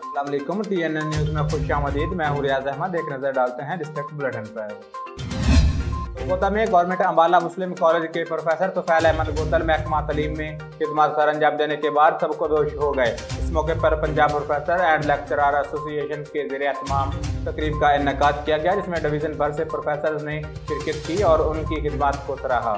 अस्सलाम वालेकुम, TNN news में खुशामदीद। मैं हूं रियाज अहमद। एक नज़र डालते हैं डिस्ट्रिक्ट बुलेटिन पर। कोटा में गवर्नमेंट अम्बाला मुस्लिम कॉलेज के प्रोफेसर तुफैल अहमद गोतल महकमा तालीम में खिदमत सर अंजाम देने के बाद सबको दोष हो गए। इस मौके पर Punjab professor and lecturer association के ज़ेर-ए-एहतमाम तकरीब का इनेकाद किया गया, जिसमें डिवीज़न भर से प्रोफेसर ने शिरकत की और उनकी खिदमत को सराहा।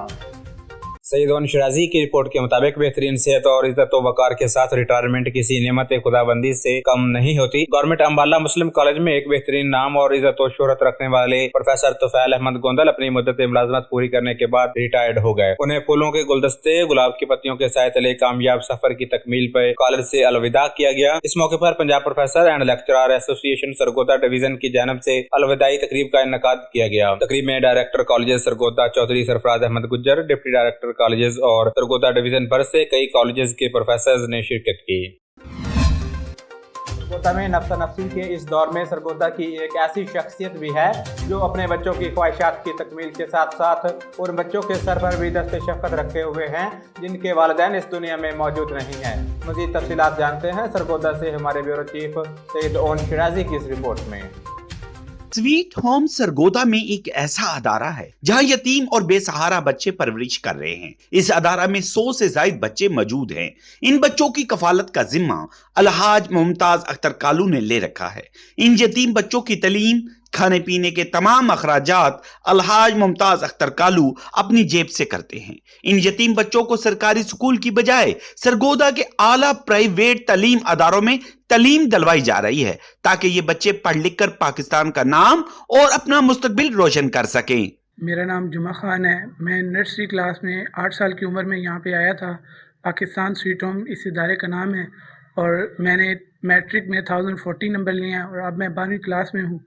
सईद शिराजी की रिपोर्ट के मुताबिक बेहतरीन सेहत और इज्जत वकार के साथ रिटायरमेंट किसी नेमत खुदाबंदी से कम नहीं होती। गवर्नमेंट अम्बाला मुस्लिम कॉलेज में एक बेहतरीन नाम और इज्जत और शोहरत रखने वाले प्रोफेसर तुफैल अहमद गोंदल अपनी मुद्दत मुलाजमत पूरी करने के बाद रिटायर्ड हो गए। उन्हें फूलों के गुलदस्ते, गुलाब की पत्तियों के साथ तले कामयाब सफर की तकमील पर कॉलेज से अलविदा किया गया। इस मौके पर Punjab professor and lecturer association Sargodha division की जानब से अलविदाई तकरीब का इनेकाद किया गया। तकरीब में director college Sargodha Chaudhry Sarfraz Ahmed Gujjar, deputy director colleges और सरगोदा डिवीजन भर से कई कॉलेजेस के प्रोफेसर्स ने शिरकत की। सरगोदा में नफ्सा नफ्सी के इस दौर में सरगोदा की एक ऐसी शख्सियत भी है जो अपने बच्चों की ख्वाहिशात की तकमील के साथ साथ उन बच्चों के सर पर भी दस्ते शफ़क़त रखे हुए हैं जिनके वालिदैन इस दुनिया में मौजूद नहीं हैं। मज़ीद तफसीलात जानते हैं सरगोदा से हमारे ब्यूरो चीफ सईद शिराजी की इस रिपोर्ट में। स्वीट होम सरगोदा में एक ऐसा अदारा है जहां यतीम और बेसहारा बच्चे परवरिश कर रहे हैं। इस अदारा में 100 से ज्यादा बच्चे मौजूद हैं। इन बच्चों की कफालत का जिम्मा अलहाज मुमताज अख्तर कालू ने ले रखा है। इन यतीम बच्चों की तालीम, खाने पीने के तमाम अखराजात अलहाज मुमताज अख्तर कालू अपनी जेब से करते हैं। इन यतीम बच्चों को सरकारी स्कूल की बजाय सरगोदा के आला प्राइवेट तालीम अदारों में तालीम दिलवाई जा रही है ताकि ये बच्चे पढ़ लिख कर पाकिस्तान का नाम और अपना मुस्तकबिल रोशन कर सकें। मेरा नाम जुमा खान है। मैं नर्सरी क्लास में 8 साल की उम्र में यहाँ पे आया था। पाकिस्तान स्वीट होम इस इदारे का नाम है और मैंने मैट्रिक में 1040 नंबर लिए हैं और अब मैं 12वीं क्लास में हूँ।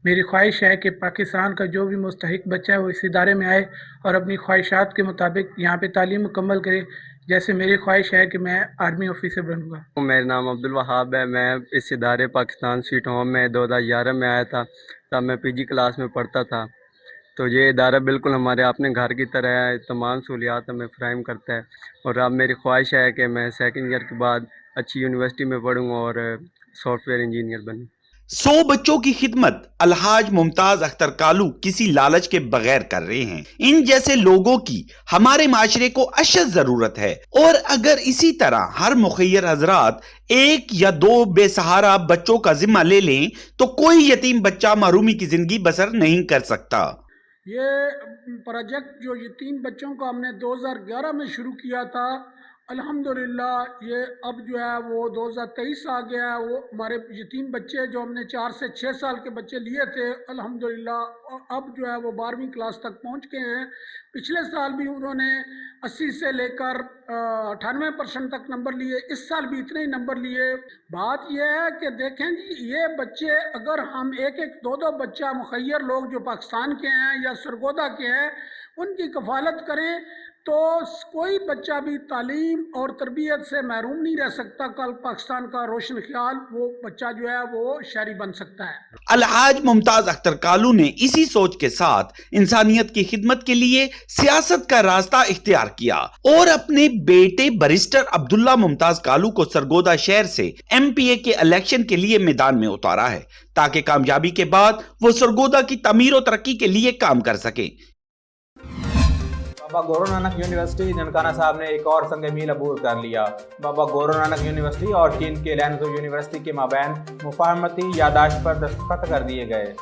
मेरी ख्वाहिश है कि पाकिस्तान का जो भी मुस्तहिक बच्चा है वो इस इदारे में आए और अपनी ख्वाहिशात के मुताबिक यहाँ पे तालीम मुकम्मल करे। जैसे मेरी ख्वाहिश है कि मैं आर्मी ऑफिसर बनूंगा। मेरा नाम अब्दुल वहाब है। मैं इस इदारे पाकिस्तान स्वीट होम में 2011 में आया था। तब मैं पीजी क्लास में पढ़ता था। तो ये इदारा बिल्कुल हमारे अपने घर की तरह है, तमाम सहूलियात हमें फ़राहम करता है और अब मेरी ख्वाहिश है कि मैं सेकंड ईयर के बाद अच्छी यूनिवर्सिटी में पढ़ूँ और सॉफ्टवेयर इंजीनियर बनूँ। 100 बच्चों की खिदमत अलहाज मुमताज अख्तर कालू किसी लालच के बगैर कर रहे हैं। इन जैसे लोगों की हमारे माशरे को अशद जरूरत है और अगर इसी तरह हर मुखय्यर हजरात 1 या 2 बेसहारा बच्चों का जिम्मा ले लें तो कोई यतीम बच्चा महरूमी की जिंदगी बसर नहीं कर सकता। ये प्रोजेक्ट जो यतीम बच्चों का हमने 2011 में शुरू किया था, अल्हम्दुलिल्लाह ये अब जो है वो 2023 आ गया है। वो हमारे यतीम बच्चे जो हमने 4 से 6 साल के बच्चे लिए थे, अल्हम्दुलिल्लाह अब जो है वो 12वीं क्लास तक पहुंच गए हैं। पिछले साल भी उन्होंने 80 से लेकर 98% तक नंबर लिए, इस साल भी इतने ही नंबर लिए। बात यह है कि देखें जी, ये बच्चे अगर हम एक 2 बच्चा मुखय्यर लोग जो पाकिस्तान के हैं या सरगोदा के हैं उनकी कफालत करें तो कोई बच्चा भी तालीम और तरबियत से महरूम नहीं रह सकता। कल पाकिस्तान का रोशन ख्याल वो बच्चा जो है वो शहरी बन सकता है। अलहाज मुमताज अख्तर कालू ने इसी सोच के साथ इंसानियत की खिदमत के लिए सियासत का रास्ता इख्तियार किया और अपने बेटे बैरिस्टर अब्दुल्ला मुमताज कालू को सरगोदा शहर से MPA के इलेक्शन के लिए मैदान में उतारा है ताकि कामयाबी के बाद वो सरगोदा की तमीर और तरक्की के लिए काम कर सके। बाबा गौर नानक यूनिवर्सिटी ननकाना साहब ने एक और संग मील अबूर कर लिया। बाबा गौर नानक यूनिवर्सिटी और चीन के लैंसू यूनिवर्सिटी के माबैन मुफाहमती यादाश्त पर दस्तखत कर दिए गए।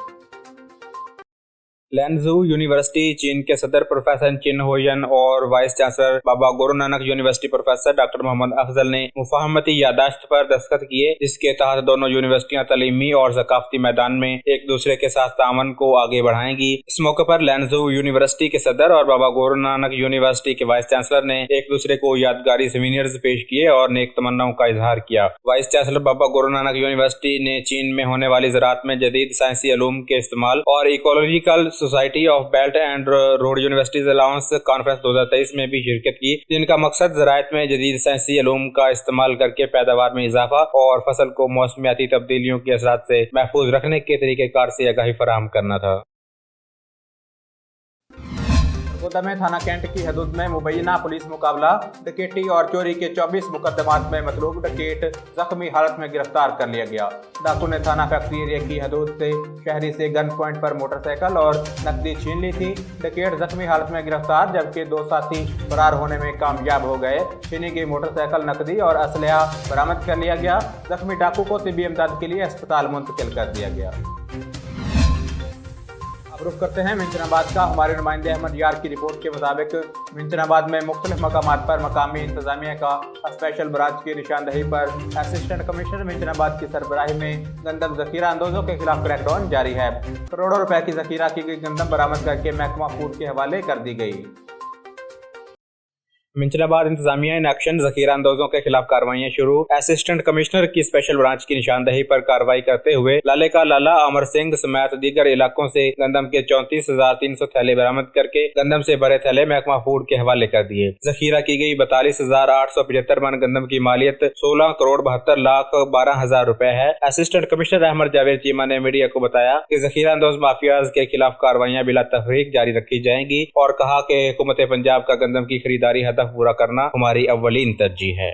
लैंसू यूनिवर्सिटी चीन के सदर प्रोफेसर चिन होयन और vice chancellor Baba Guru Nanak university professor doctor Mohammad Afzal ने मुफाहमती यादाश्त पर दस्तखत किए, जिसके तहत दोनों यूनिवर्सिटियां तालीमी और सकाफती मैदान में एक दूसरे के साथ तावन को आगे बढ़ाएंगी। इस मौके पर लैंसू यूनिवर्सिटी के सदर और बाबा गुरु नानक यूनिवर्सिटी के वाइस चांसलर ने एक दूसरे को यादगारी सोवेनियर्स पेश किए और नेक तमन्नाओं का इजहार किया। Vice chancellor Baba Guru Nanak university ने चीन में होने वाली ज़राअत में जदीद साइंसी अलूम के इस्तेमाल और ecological society of belt and road universities allowance conference 2023 में भी शिरकत की, जिनका मकसद ज़राअत में जदीद साइंसी अलूम का इस्तेमाल करके पैदावार में इजाफा और फसल को मौसमियाती तब्दीलियों के असरात से महफूज रखने के तरीक़ेकार से आगाही फराहम करना था। सरगोदा में थाना कैंट की हदूद में मुबैना पुलिस मुकाबला, डकैती और चोरी के 24 मुकदमात में मतलूब डकैत जख्मी हालत में गिरफ्तार कर लिया गया। डाकू ने थाना फैक्ट्री एरिया की हदूद से शहरी से गन पॉइंट पर मोटरसाइकिल और नकदी छीन ली थी। डकैत जख्मी हालत में गिरफ्तार, जबकि 2 साथी फरार होने में कामयाब हो गए। छीनी गई मोटरसाइकिल, नकदी और असलहा बरामद कर लिया गया। जख्मी डाकू को तिब्बी इमदाद के लिए अस्पताल मुंतकिल कर दिया गया। अब रुख करते हैं मिंचनाबाद का। हमारे नुमाइंदे अहमद यार की रिपोर्ट के मुताबिक मिंचनाबाद में मुख्तलिफ मकामात पर मकामी इंतजामिया का स्पेशल ब्रांच की निशानदही पर असिस्टेंट कमिश्नर मिंचनाबाद की सरबराही में गंदम जखीरा अंदोजों के खिलाफ क्रैकडाउन जारी है। करोड़ों रुपए की जखीरा की गई गंदम बरामद करके महकमा फूड के हवाले कर दी गई। मिंचनाबाद इंतजामिया इन एक्शन जखीरा अंदोजों के खिलाफ कार्रवाइयां शुरू। असिस्टेंट कमिश्नर की स्पेशल ब्रांच की निशानदही पर कार्रवाई करते हुए लाले का लाला अमर सिंह समेत दीगर इलाकों से गंदम के 34,300 थैले बरामद करके गंदम से भरे थैले महकमा फूड के हवाले कर दिए। जखीरा की गई 42,875 मन गंदम की मालियत 16,72,12,000 रुपए है। असिस्टेंट कमिश्नर अहमद जावेद चीमा ने मीडिया को बताया कि जखीरा अंदोज माफियाज के खिलाफ कार्रवाइयां बिला तफरीक जारी रखी जाएंगी और कहा कि हुकूमत पंजाब का गंदम की खरीदारी पूरा करना हमारी अव्वलीन तरजीह है।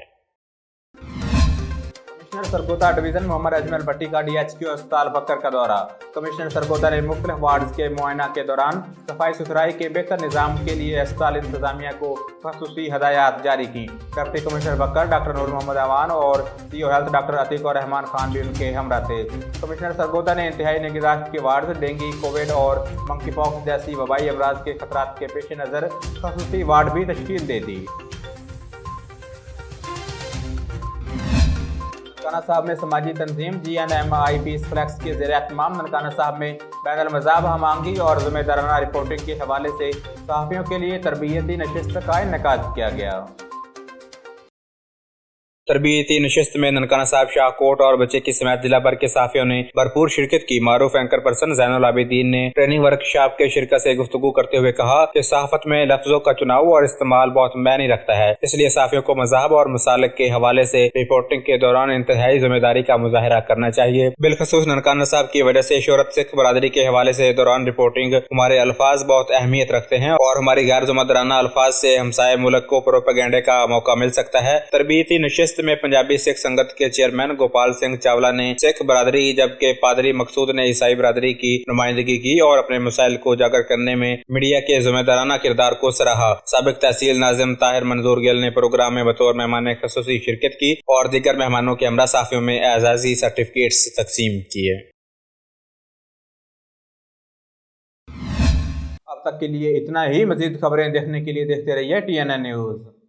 कमिश्नर सरगोदा डिवीजन मोहम्मद अजमल भट्टी का DHQ अस्पताल बकर का दौरा। कमिश्नर सरगोदा ने मुख्तलिफ वार्ड के मुआयना के दौरान सफाई सुथराई के बेहतर निज़ाम के लिए अस्पताल इंतजामिया को खसूसी हदायत जारी की। डिप्टी कमिश्नर बकर डॉक्टर नूर मोहम्मद अवान और CO हेल्थ डॉक्टर अतीक और रहमान खान भी उनके हमरा थे। कमिश्नर सरगोदा ने इंतहाई निगरानी के वार्ड डेंगू, कोविड और मंकी पॉक्स जैसी वबाई अमराज के खतरात के पेश नज़र खसूसी वार्ड भी तश्कील दे दी। ननकाना साहब में समाजी तंजीम GNMI पीस फ्लैक्स के ज़ेर एहतमाम ननकाना साहब में बैनुल मज़ाहब हमांगी और ज़िम्मेदाराना रिपोर्टिंग के हवाले से सहाफ़ियों के लिए तरबियती नशिस्त का इनेकाद किया गया। तरबियती नशिस्त में ननकाना साहब, शाहकोट और बच्चे की समेत जिला भर के सहाफ़ियों ने भरपूर शिरकत की। मारूफ एंकर पर्सन ज़ैनुल आबिदीन ने ट्रेनिंग वर्कशॉप के शिरकत से गुफ्तगू करते हुए कहा कि सहाफ़त में लफ्ज़ों का चुनाव और इस्तेमाल बहुत मायने रखता है, इसलिए सहाफ़ियों को मज़हब और मसालिक के हवाले से रिपोर्टिंग के दौरान इंतहाई जिम्मेदारी का मुजाहिरा करना चाहिए। बिलखसूस ननकाना साहब की वजह से शोहरत सिख बरादरी के हवाले से दौरान रिपोर्टिंग हमारे अल्फाज बहुत अहमियत रखते हैं और हमारी गैर ज़िम्मेदाराना अल्फाज से हमसाये मुल्क को प्रोपेगेंडे का मौका मिल सकता है। तरबियती नशिस्त में पंजाबी सिख संगत के चेयरमैन गोपाल सिंह चावला ने सिख बरादरी, जबकि पादरी मकसूद ने ईसाई बरादरी की नुमाइंदगी की और अपने मसाइल को उजागर करने में मीडिया के जिम्मेदाराना किरदार को सराहा। साबिक तहसील नाजिम ताहिर मंजूर गिल ने प्रोग्राम में बतौर मेहमान खसूसी शिरकत की और दीगर मेहमानों के हमरा साफियों में एजाजी सर्टिफिकेट्स तकसीम किए। अब तक के लिए इतना ही। मजीद खबरें देखने के लिए देखते रहिए TNN न्यूज़।